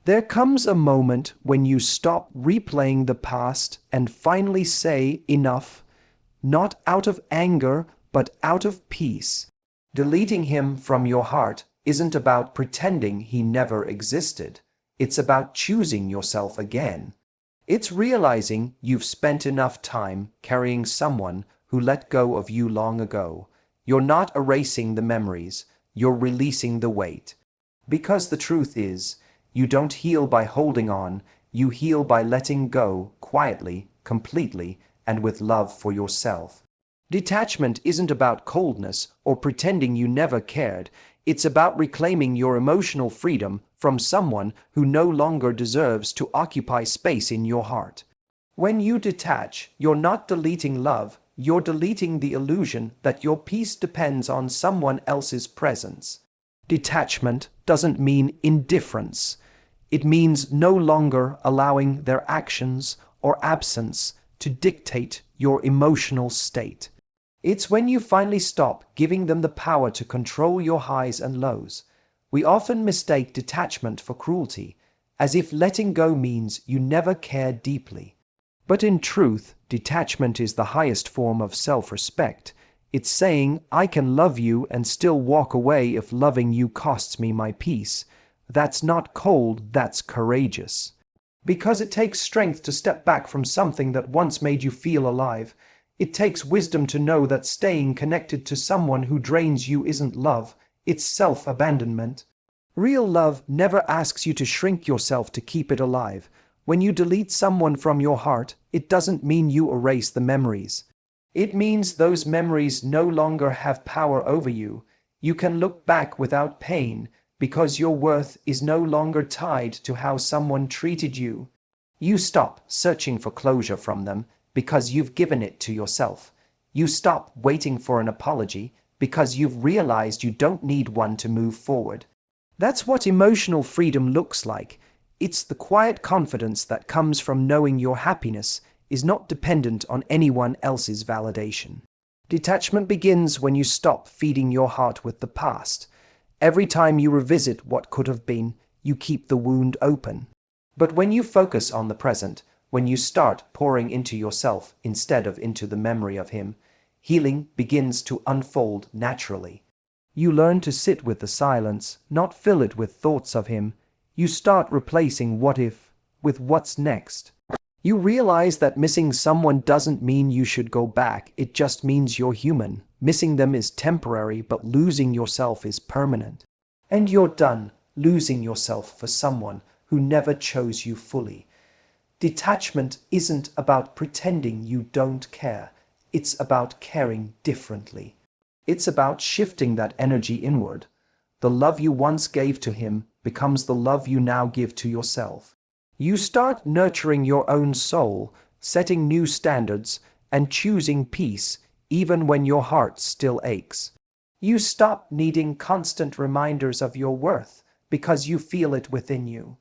There comes a moment when you stop replaying the past and finally say enough, not out of anger, but out of peace. Deleting him from your heart isn't about pretending he never existed. It's about choosing yourself again. It's realizing you've spent enough time carrying someone who let go of you long ago. You're not erasing the memories, you're releasing the weight. Because the truth is, you don't heal by holding on, you heal by letting go quietly, completely, and with love for yourself. Detachment isn't about coldness or pretending you never cared. It's about reclaiming your emotional freedom from someone who no longer deserves to occupy space in your heart. When you detach, you're not deleting love, you're deleting the illusion that your peace depends on someone else's presence. Detachment doesn't mean indifference. It means no longer allowing their actions or absence to dictate your emotional state. It's when you finally stop giving them the power to control your highs and lows. We often mistake detachment for cruelty, as if letting go means you never care deeply. But in truth, detachment is the highest form of self-respect. It's saying, I can love you and still walk away if loving you costs me my peace. That's not cold, that's courageous. Because it takes strength to step back from something that once made you feel alive. It takes wisdom to know that staying connected to someone who drains you isn't love, it's self-abandonment. Real love never asks you to shrink yourself to keep it alive. When you delete someone from your heart, it doesn't mean you erase the memories. It means those memories no longer have power over you. You can look back without pain, because your worth is no longer tied to how someone treated you. You stop searching for closure from them because you've given it to yourself. You stop waiting for an apology because you've realized you don't need one to move forward. That's what emotional freedom looks like. It's the quiet confidence that comes from knowing your happiness is not dependent on anyone else's validation. Detachment begins when you stop feeding your heart with the past. Every time you revisit what could have been, you keep the wound open. But when you focus on the present, when you start pouring into yourself instead of into the memory of him, healing begins to unfold naturally. You learn to sit with the silence, not fill it with thoughts of him. You start replacing what if with what's next. You realize that missing someone doesn't mean you should go back, it just means you're human. Missing them is temporary, but losing yourself is permanent. And you're done losing yourself for someone who never chose you fully. Detachment isn't about pretending you don't care. It's about caring differently. It's about shifting that energy inward. The love you once gave to him becomes the love you now give to yourself. You start nurturing your own soul, setting new standards, and choosing peace even when your heart still aches. You stop needing constant reminders of your worth because you feel it within you.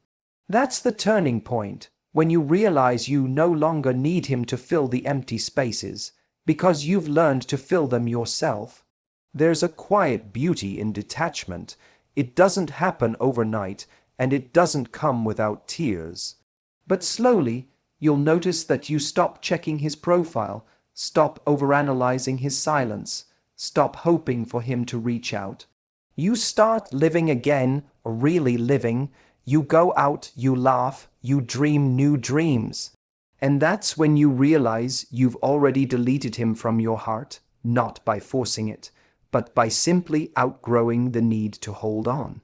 That's the turning point, when you realize you no longer need him to fill the empty spaces, because you've learned to fill them yourself. There's a quiet beauty in detachment. It doesn't happen overnight, and it doesn't come without tears. But slowly, you'll notice that you stop checking his profile, stop overanalyzing his silence, stop hoping for him to reach out. You start living again, or really living. You go out, you laugh, you dream new dreams. And that's when you realize you've already deleted him from your heart, not by forcing it, but by simply outgrowing the need to hold on.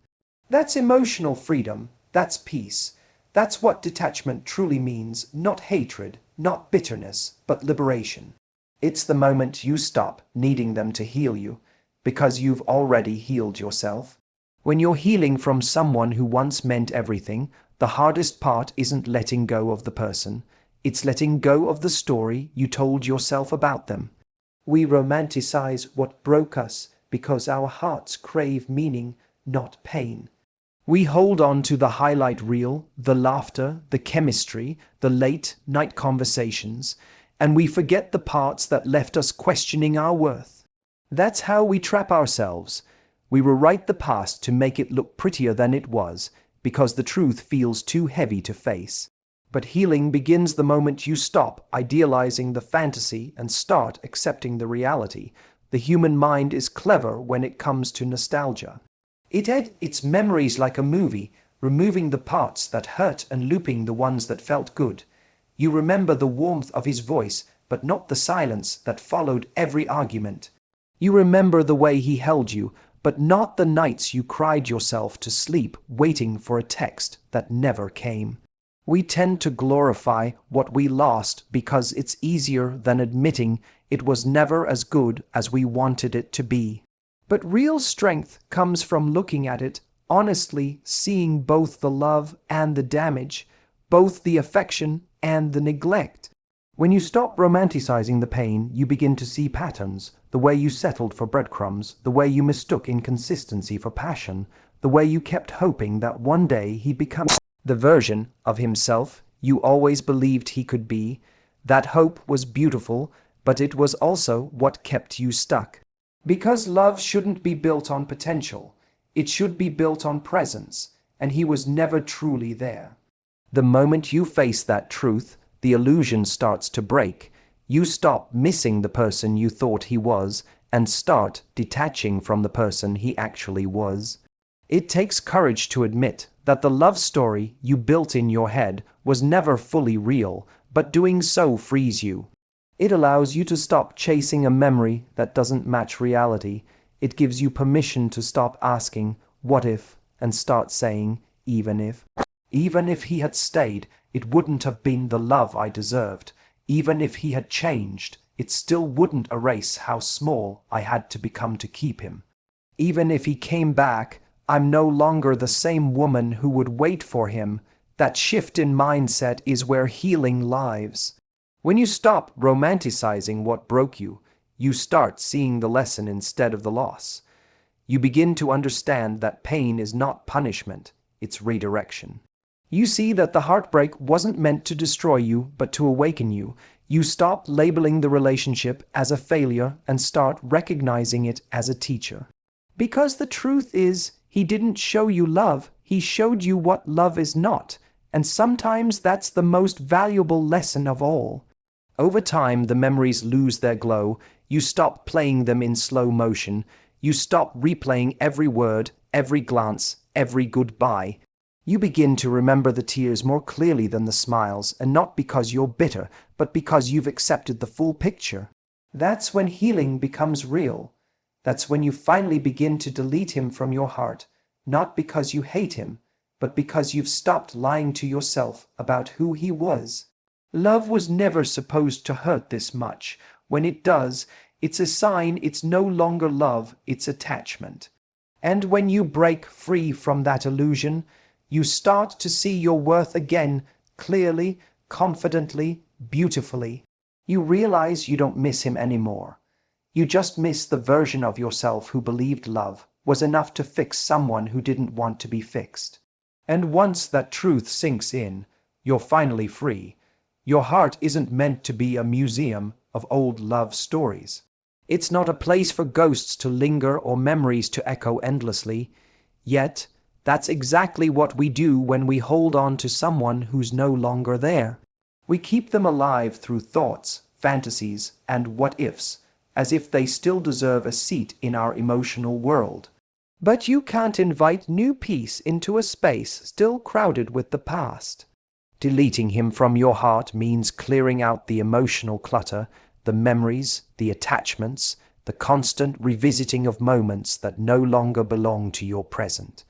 That's emotional freedom, that's peace. That's what detachment truly means, not hatred, not bitterness, but liberation. It's the moment you stop needing them to heal you, because you've already healed yourself. When you're healing from someone who once meant everything, the hardest part isn't letting go of the person. It's letting go of the story you told yourself about them. We romanticize what broke us because our hearts crave meaning, not pain. We hold on to the highlight reel, the laughter, the chemistry, the late-night conversations, and we forget the parts that left us questioning our worth. That's how we trap ourselves. We rewrite the past to make it look prettier than it was, because the truth feels too heavy to face. But healing begins the moment you stop idealizing the fantasy and start accepting the reality. The human mind is clever when it comes to nostalgia. It edits memories like a movie, removing the parts that hurt and looping the ones that felt good. You remember the warmth of his voice, but not the silence that followed every argument. You remember the way he held you, but not the nights you cried yourself to sleep waiting for a text that never came. We tend to glorify what we lost because it's easier than admitting it was never as good as we wanted it to be. But real strength comes from looking at it honestly, seeing both the love and the damage, both the affection and the neglect. When you stop romanticizing the pain, you begin to see patterns, the way you settled for breadcrumbs, the way you mistook inconsistency for passion, the way you kept hoping that one day he'd become the version of himself you always believed he could be. That hope was beautiful, but it was also what kept you stuck. Because love shouldn't be built on potential, it should be built on presence, and he was never truly there. The moment you face that truth, the illusion starts to break. You stop missing the person you thought he was and start detaching from the person he actually was. It takes courage to admit that the love story you built in your head was never fully real, but doing so frees you. It allows you to stop chasing a memory that doesn't match reality. It gives you permission to stop asking, "What if?" and start saying, "Even if." Even if he had stayed, it wouldn't have been the love I deserved. Even if he had changed, it still wouldn't erase how small I had to become to keep him. Even if he came back, I'm no longer the same woman who would wait for him. That shift in mindset is where healing lives. When you stop romanticizing what broke you, you start seeing the lesson instead of the loss. You begin to understand that pain is not punishment, it's redirection. You see that the heartbreak wasn't meant to destroy you, but to awaken you. You stop labeling the relationship as a failure and start recognizing it as a teacher. Because the truth is, he didn't show you love, he showed you what love is not. And sometimes that's the most valuable lesson of all. Over time, the memories lose their glow. You stop playing them in slow motion. You stop replaying every word, every glance, every goodbye. You begin to remember the tears more clearly than the smiles, and not because you're bitter, but because you've accepted the full picture. That's when healing becomes real. That's when you finally begin to delete him from your heart, not because you hate him, but because you've stopped lying to yourself about who he was. Love was never supposed to hurt this much. When it does, it's a sign it's no longer love, it's attachment. And when you break free from that illusion, you start to see your worth again, clearly, confidently, beautifully. You realize you don't miss him anymore. You just miss the version of yourself who believed love was enough to fix someone who didn't want to be fixed. And once that truth sinks in, you're finally free. Your heart isn't meant to be a museum of old love stories. It's not a place for ghosts to linger or memories to echo endlessly. Yet, that's exactly what we do when we hold on to someone who's no longer there. We keep them alive through thoughts, fantasies, and what-ifs, as if they still deserve a seat in our emotional world. But you can't invite new peace into a space still crowded with the past. Deleting him from your heart means clearing out the emotional clutter, the memories, the attachments, the constant revisiting of moments that no longer belong to your present.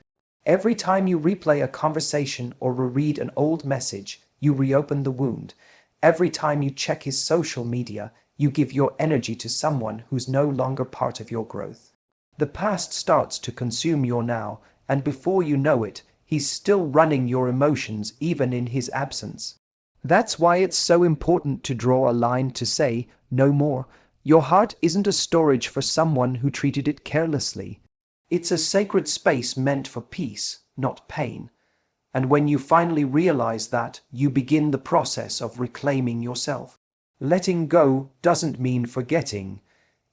Every time you replay a conversation or reread an old message, you reopen the wound. Every time you check his social media, you give your energy to someone who's no longer part of your growth. The past starts to consume your now, and before you know it, he's still running your emotions even in his absence. That's why it's so important to draw a line to say, no more. Your heart isn't a storage for someone who treated it carelessly. It's a sacred space meant for peace, not pain. And when you finally realize that, you begin the process of reclaiming yourself. Letting go doesn't mean forgetting.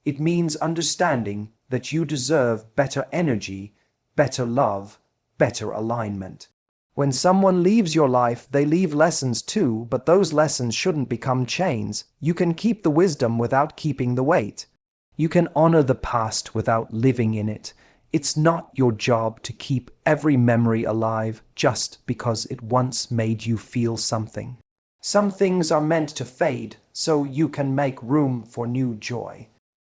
It means understanding that you deserve better energy, better love, better alignment. When someone leaves your life, they leave lessons too, but those lessons shouldn't become chains. You can keep the wisdom without keeping the weight. You can honor the past without living in it. It's not your job to keep every memory alive just because it once made you feel something. Some things are meant to fade so you can make room for new joy.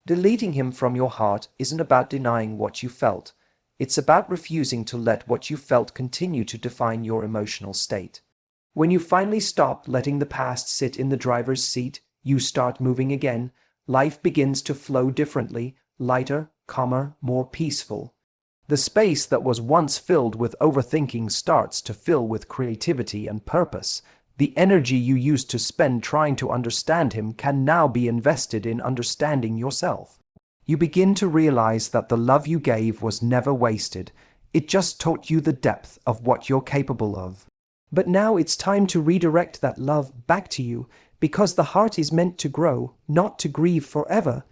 Deleting him from your heart isn't about denying what you felt. It's about refusing to let what you felt continue to define your emotional state. When you finally stop letting the past sit in the driver's seat, you start moving again. Life begins to flow differently, lighter, calmer, more peaceful. The space that was once filled with overthinking starts to fill with creativity and purpose. The energy you used to spend trying to understand him can now be invested in understanding yourself. You begin to realize that the love you gave was never wasted. It just taught you the depth of what you're capable of. But now it's time to redirect that love back to you, because the heart is meant to grow, not to grieve forever.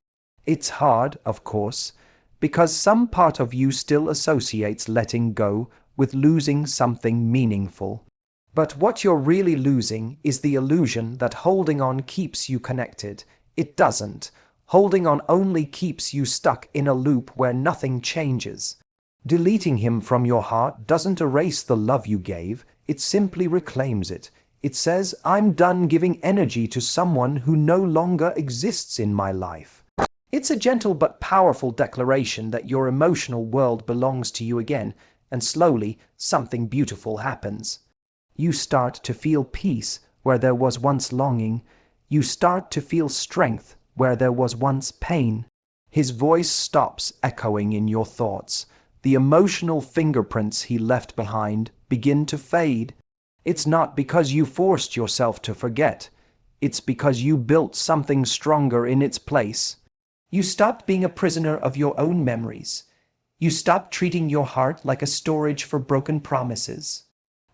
It's hard, of course, because some part of you still associates letting go with losing something meaningful. But what you're really losing is the illusion that holding on keeps you connected. It doesn't. Holding on only keeps you stuck in a loop where nothing changes. Deleting him from your heart doesn't erase the love you gave, it simply reclaims it. It says, I'm done giving energy to someone who no longer exists in my life. It's a gentle but powerful declaration that your emotional world belongs to you again, and slowly something beautiful happens. You start to feel peace where there was once longing. You start to feel strength where there was once pain. His voice stops echoing in your thoughts. The emotional fingerprints he left behind begin to fade. It's not because you forced yourself to forget. It's because you built something stronger in its place. You stopped being a prisoner of your own memories. You stopped treating your heart like a storage for broken promises.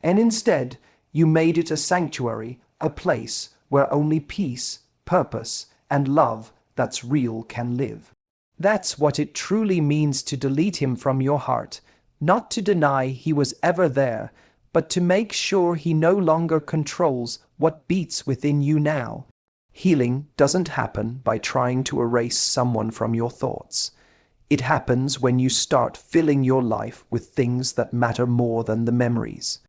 And instead, you made it a sanctuary, a place where only peace, purpose, and love that's real can live. That's what it truly means to delete him from your heart, not to deny he was ever there, but to make sure he no longer controls what beats within you now. Healing doesn't happen by trying to erase someone from your thoughts. It happens when you start filling your life with things that matter more than the memories.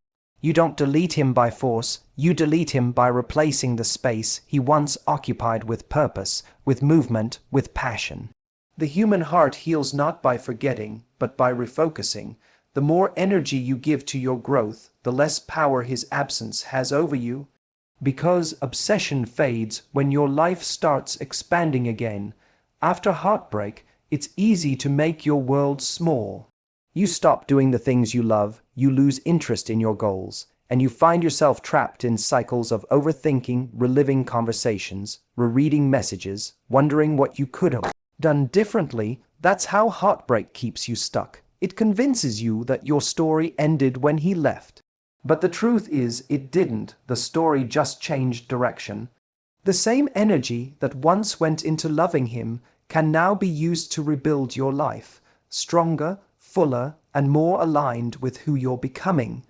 You don't delete him by force, you delete him by replacing the space he once occupied with purpose, with movement, with passion. The human heart heals not by forgetting, but by refocusing. The more energy you give to your growth, the less power his absence has over you. Because obsession fades when your life starts expanding again. After heartbreak, it's easy to make your world small. You stop doing the things you love, you lose interest in your goals, and you find yourself trapped in cycles of overthinking, reliving conversations, rereading messages, wondering what you could have done differently. That's how heartbreak keeps you stuck. It convinces you that your story ended when he left. But the truth is, it didn't. The story just changed direction. The same energy that once went into loving him can now be used to rebuild your life, stronger, fuller, and more aligned with who you're becoming.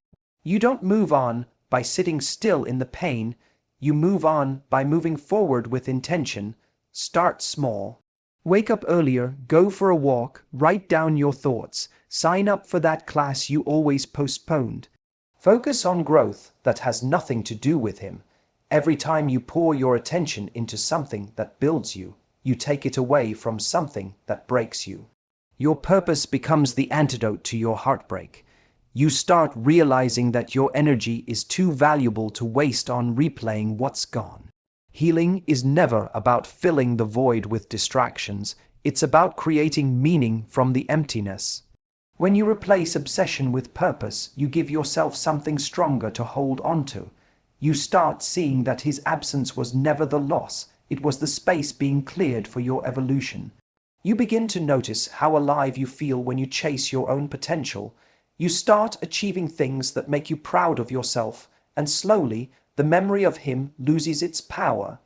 You don't move on by sitting still in the pain. You move on by moving forward with intention. Start small. Wake up earlier, go for a walk, write down your thoughts, sign up for that class you always postponed. Focus on growth that has nothing to do with him. Every time you pour your attention into something that builds you, you take it away from something that breaks you. Your purpose becomes the antidote to your heartbreak. You start realizing that your energy is too valuable to waste on replaying what's gone. Healing is never about filling the void with distractions. It's about creating meaning from the emptiness. When you replace obsession with purpose, you give yourself something stronger to hold on to. You start seeing that his absence was never the loss. It was the space being cleared for your evolution. You begin to notice how alive you feel when you chase your own potential. You start achieving things that make you proud of yourself, and slowly, the memory of him loses its power.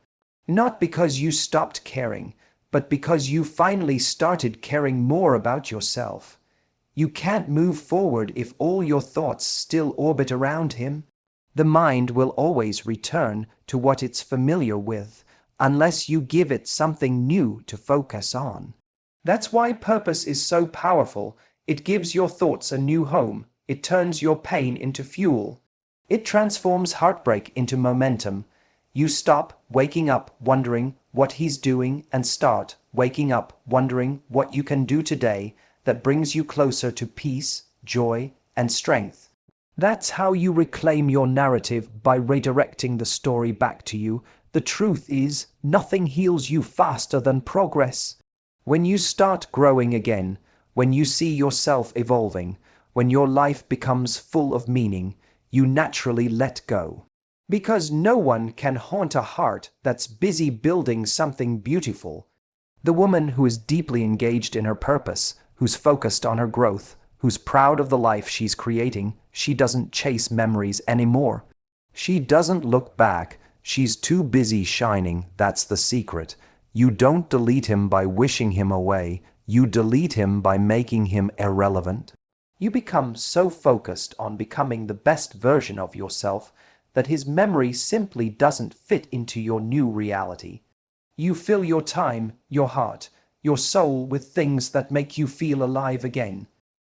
Not because you stopped caring, but because you finally started caring more about yourself. You can't move forward if all your thoughts still orbit around him. The mind will always return to what it's familiar with, unless you give it something new to focus on. That's why purpose is so powerful. It gives your thoughts a new home. It turns your pain into fuel. It transforms heartbreak into momentum. You stop waking up wondering what he's doing and start waking up wondering what you can do today that brings you closer to peace, joy, and strength. That's how you reclaim your narrative, by redirecting the story back to you. The truth is, nothing heals you faster than progress. When you start growing again, when you see yourself evolving, when your life becomes full of meaning, you naturally let go. Because no one can haunt a heart that's busy building something beautiful. The woman who is deeply engaged in her purpose, who's focused on her growth, who's proud of the life she's creating, she doesn't chase memories anymore. She doesn't look back. She's too busy shining. That's the secret. You don't delete him by wishing him away. You delete him by making him irrelevant. You become so focused on becoming the best version of yourself that his memory simply doesn't fit into your new reality. You fill your time, your heart, your soul with things that make you feel alive again.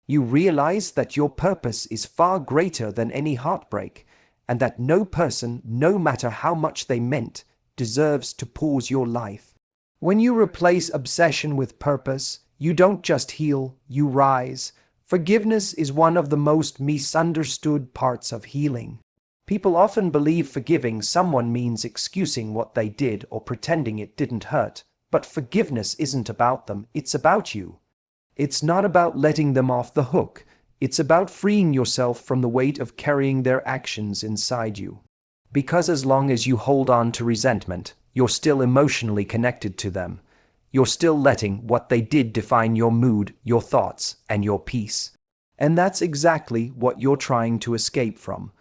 You realize that your purpose is far greater than any heartbreak, and that no person, no matter how much they meant, deserves to pause your life. When you replace obsession with purpose, you don't just heal, you rise. Forgiveness is one of the most misunderstood parts of healing. People often believe forgiving someone means excusing what they did or pretending it didn't hurt. But forgiveness isn't about them, it's about you. It's not about letting them off the hook. It's about freeing yourself from the weight of carrying their actions inside you. Because as long as you hold on to resentment, you're still emotionally connected to them. You're still letting what they did define your mood, your thoughts, and your peace. And that's exactly what you're trying to escape from.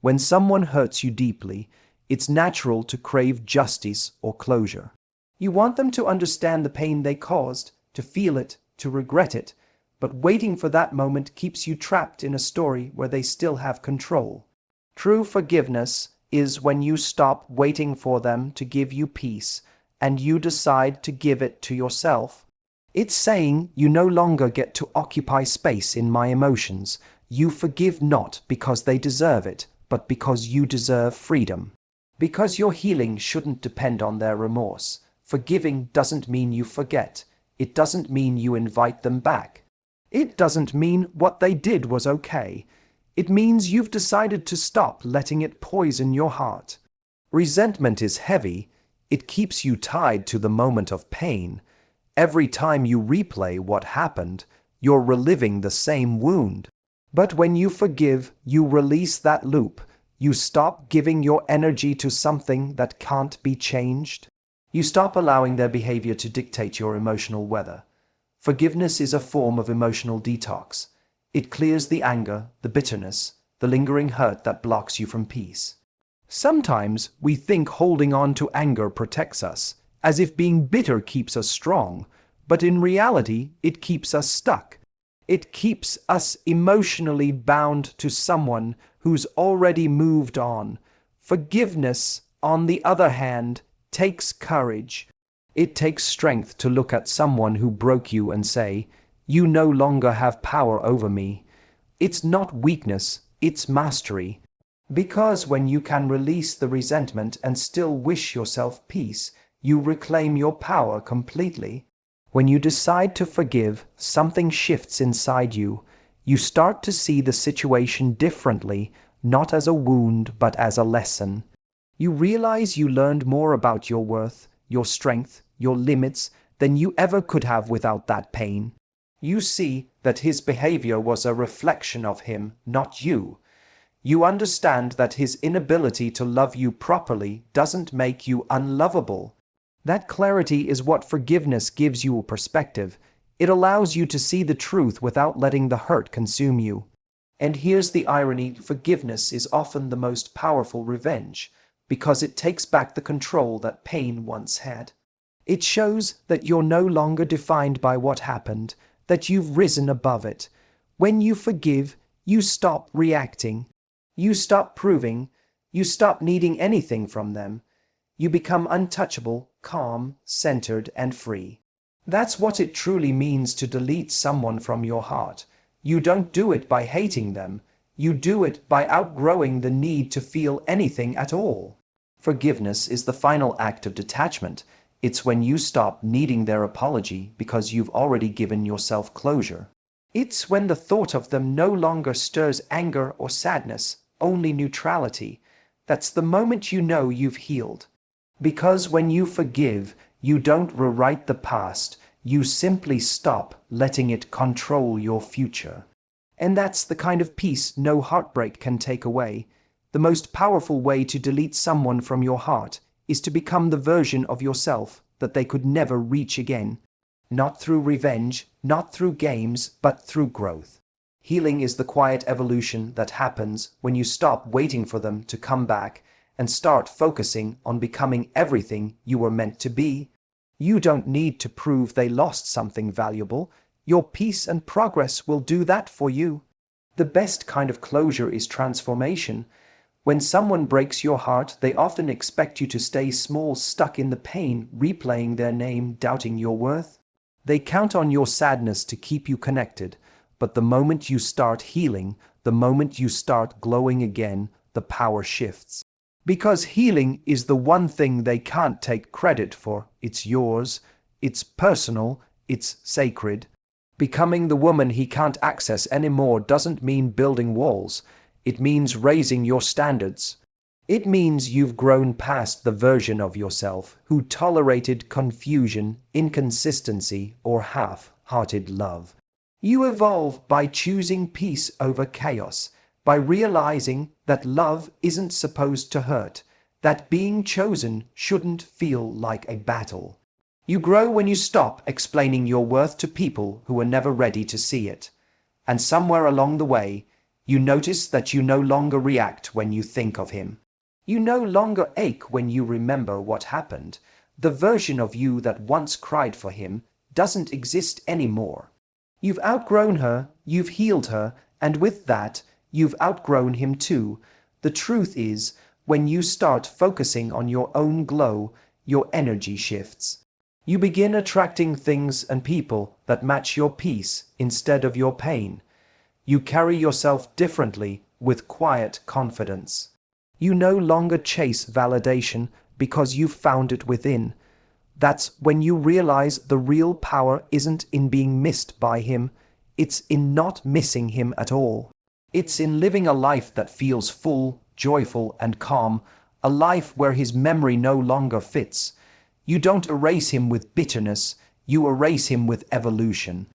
When someone hurts you deeply, it's natural to crave justice or closure. You want them to understand the pain they caused, to feel it, to regret it, but waiting for that moment keeps you trapped in a story where they still have control. True forgiveness is when you stop waiting for them to give you peace and you decide to give it to yourself. It's saying, you no longer get to occupy space in my emotions. You forgive not because they deserve it, but because you deserve freedom. Because your healing shouldn't depend on their remorse. Forgiving doesn't mean you forget. It doesn't mean you invite them back. It doesn't mean what they did was okay. It means you've decided to stop letting it poison your heart. Resentment is heavy. It keeps you tied to the moment of pain. Every time you replay what happened, you're reliving the same wound. But when you forgive, you release that loop. You stop giving your energy to something that can't be changed. You stop allowing their behavior to dictate your emotional weather. Forgiveness is a form of emotional detox. It clears the anger, the bitterness, the lingering hurt that blocks you from peace. Sometimes we think holding on to anger protects us, as if being bitter keeps us strong, but in reality, it keeps us stuck. It keeps us emotionally bound to someone who's already moved on. Forgiveness, on the other hand, takes courage. It takes strength to look at someone who broke you and say, "You no longer have power over me." It's not weakness, it's mastery. Because when you can release the resentment and still wish yourself peace, you reclaim your power completely. When you decide to forgive, something shifts inside you. You start to see the situation differently, not as a wound, but as a lesson. You realize you learned more about your worth, your strength, your limits than you ever could have without that pain. You see that his behavior was a reflection of him, not you. You understand that his inability to love you properly doesn't make you unlovable. That clarity is what forgiveness gives you a perspective. It allows you to see the truth without letting the hurt consume you. And here's the irony: forgiveness is often the most powerful revenge, because it takes back the control that pain once had. It shows that you're no longer defined by what happened, that you've risen above it. When you forgive, you stop reacting. You stop proving. You stop needing anything from them. You become untouchable, calm, centered, and free. That's what it truly means to delete someone from your heart. You don't do it by hating them. You do it by outgrowing the need to feel anything at all. Forgiveness is the final act of detachment. It's when you stop needing their apology because you've already given yourself closure. It's when the thought of them no longer stirs anger or sadness, only neutrality. That's the moment you know you've healed. Because when you forgive, you don't rewrite the past, you simply stop letting it control your future. And that's the kind of peace no heartbreak can take away. The most powerful way to delete someone from your heart is to become the version of yourself that they could never reach again. Not through revenge, not through games, but through growth. Healing is the quiet evolution that happens when you stop waiting for them to come back and start focusing on becoming everything you were meant to be. You don't need to prove they lost something valuable. Your peace and progress will do that for you. The best kind of closure is transformation. When someone breaks your heart, they often expect you to stay small, stuck in the pain, replaying their name, doubting your worth. They count on your sadness to keep you connected, but the moment you start healing, the moment you start glowing again, the power shifts. Because healing is the one thing they can't take credit for. It's yours, it's personal, it's sacred. Becoming the woman he can't access anymore doesn't mean building walls. It means raising your standards. It means you've grown past the version of yourself who tolerated confusion, inconsistency, or half-hearted love. You evolve by choosing peace over chaos, by realizing that love isn't supposed to hurt, that being chosen shouldn't feel like a battle. You grow when you stop explaining your worth to people who are never ready to see it. And somewhere along the way, you notice that you no longer react when you think of him. You no longer ache when you remember what happened. The version of you that once cried for him doesn't exist anymore. You've outgrown her, you've healed her, and with that, you've outgrown him too. The truth is, when you start focusing on your own glow, your energy shifts. You begin attracting things and people that match your peace instead of your pain. You carry yourself differently with quiet confidence. You no longer chase validation because you've found it within. That's when you realize the real power isn't in being missed by him, it's in not missing him at all. It's in living a life that feels full, joyful, and calm, a life where his memory no longer fits. You don't erase him with bitterness, you erase him with evolution.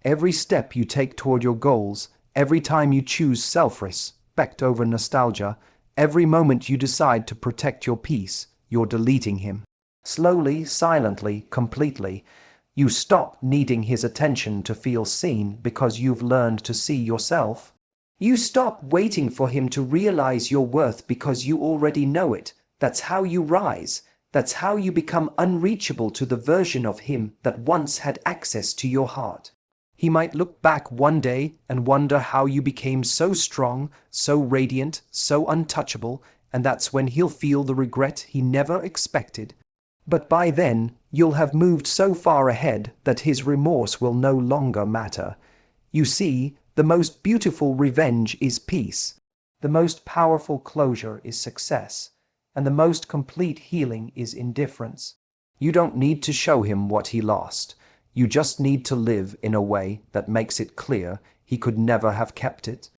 Every step you take toward your goals, every time you choose self-respect over nostalgia, every moment you decide to protect your peace, you're deleting him. Slowly, silently, completely, you stop needing his attention to feel seen because you've learned to see yourself. You stop waiting for him to realize your worth because you already know it. That's how you rise. That's how you become unreachable to the version of him that once had access to your heart. He might look back one day and wonder how you became so strong, so radiant, so untouchable, and that's when he'll feel the regret he never expected. But by then, you'll have moved so far ahead that his remorse will no longer matter. You see, the most beautiful revenge is peace. The most powerful closure is success. And the most complete healing is indifference. You don't need to show him what he lost. You just need to live in a way that makes it clear he could never have kept it.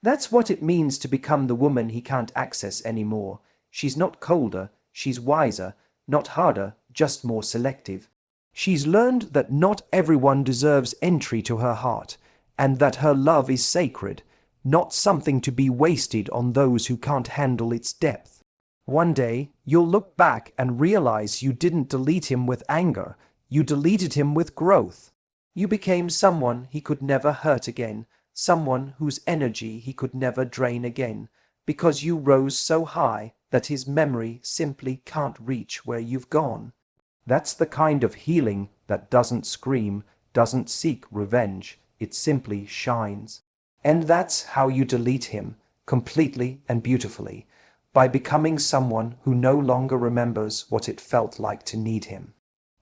That's what it means to become the woman he can't access anymore. She's not colder, she's wiser, not harder, just more selective. She's learned that not everyone deserves entry to her heart, and that her love is sacred, not something to be wasted on those who can't handle its depth. One day, you'll look back and realize you didn't delete him with anger, you deleted him with growth. You became someone he could never hurt again, someone whose energy he could never drain again, because you rose so high that his memory simply can't reach where you've gone. That's the kind of healing that doesn't scream, doesn't seek revenge, it simply shines. And that's how you delete him, completely and beautifully, by becoming someone who no longer remembers what it felt like to need him.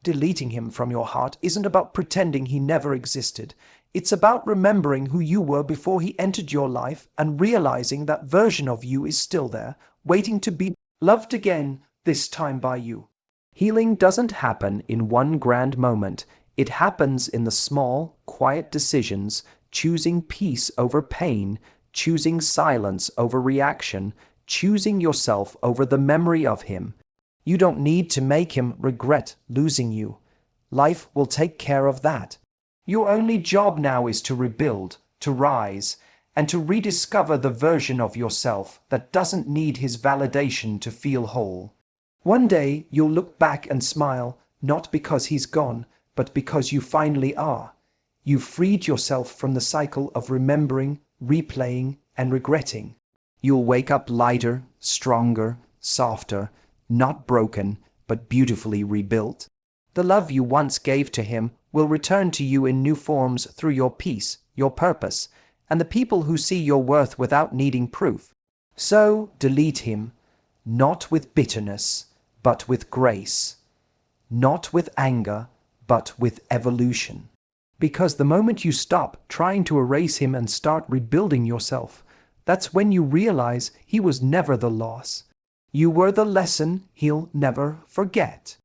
Deleting him from your heart isn't about pretending he never existed. It's about remembering who you were before he entered your life and realizing that version of you is still there, waiting to be loved again, this time by you. Healing doesn't happen in one grand moment. It happens in the small, quiet decisions, choosing peace over pain, choosing silence over reaction, choosing yourself over the memory of him. You don't need to make him regret losing you. Life will take care of that. Your only job now is to rebuild, to rise, and to rediscover the version of yourself that doesn't need his validation to feel whole. One day you'll look back and smile, not because he's gone, but because you finally are. You've freed yourself from the cycle of remembering, replaying, and regretting. You'll wake up lighter, stronger, softer, not broken, but beautifully rebuilt. The love you once gave to him will return to you in new forms through your peace, your purpose, and the people who see your worth without needing proof. So delete him, not with bitterness, but with grace. Not with anger, but with evolution. Because the moment you stop trying to erase him and start rebuilding yourself, that's when you realize he was never the loss. You were the lesson he'll never forget.